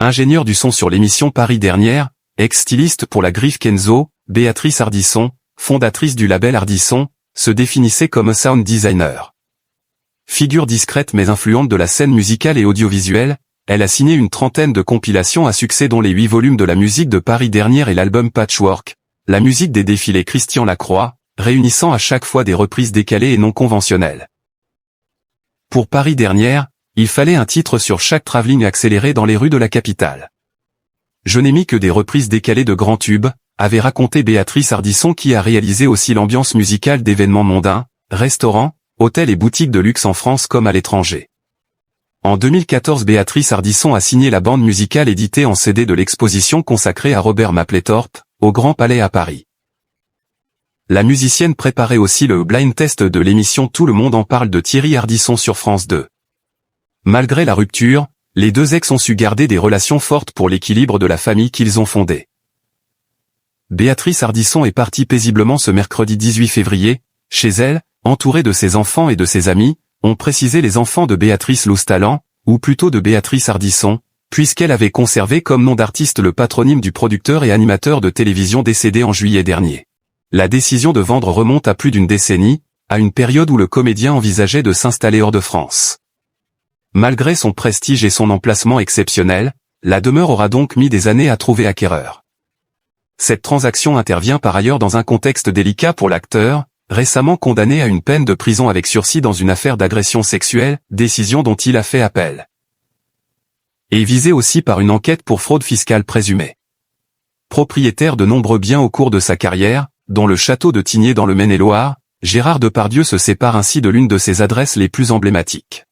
ingénieure du son sur l'émission Paris Dernière, ex-styliste pour la Griffe Kenzo, Béatrice Ardisson, fondatrice du label Ardisson, se définissait comme sound designer. Figure discrète mais influente de la scène musicale et audiovisuelle, elle a signé une trentaine de compilations à succès dont les 8 volumes de la musique de Paris Dernière et l'album Patchwork, la musique des défilés Christian Lacroix, réunissant à chaque fois des reprises décalées et non conventionnelles. Pour Paris Dernière, il fallait un titre sur chaque travelling accéléré dans les rues de la capitale. Je n'ai mis que des reprises décalées de grands tubes, avait raconté Béatrice Ardisson qui a réalisé aussi l'ambiance musicale d'événements mondains, restaurants, hôtels et boutiques de luxe en France comme à l'étranger. En 2014, Béatrice Ardisson a signé la bande musicale éditée en CD de l'exposition consacrée à Robert Mapplethorpe, au Grand Palais à Paris. La musicienne préparait aussi le blind test de l'émission Tout le monde en parle de Thierry Ardisson sur France 2. Malgré la rupture, les deux ex ont su garder des relations fortes pour l'équilibre de la famille qu'ils ont fondée. Béatrice Ardisson est partie paisiblement ce mercredi 18 février, chez elle, entourée de ses enfants et de ses amis, ont précisé les enfants de Béatrice Loustalent, ou plutôt de Béatrice Ardisson, puisqu'elle avait conservé comme nom d'artiste le patronyme du producteur et animateur de télévision décédé en juillet dernier. La décision de vendre remonte à plus d'une décennie, à une période où le comédien envisageait de s'installer hors de France. Malgré son prestige et son emplacement exceptionnel, la demeure aura donc mis des années à trouver acquéreur. Cette transaction intervient par ailleurs dans un contexte délicat pour l'acteur, récemment condamné à une peine de prison avec sursis dans une affaire d'agression sexuelle, décision dont il a fait appel. Et visé aussi par une enquête pour fraude fiscale présumée. Propriétaire de nombreux biens au cours de sa carrière, dont le château de Tigné dans le Maine-et-Loire, Gérard Depardieu se sépare ainsi de l'une de ses adresses les plus emblématiques.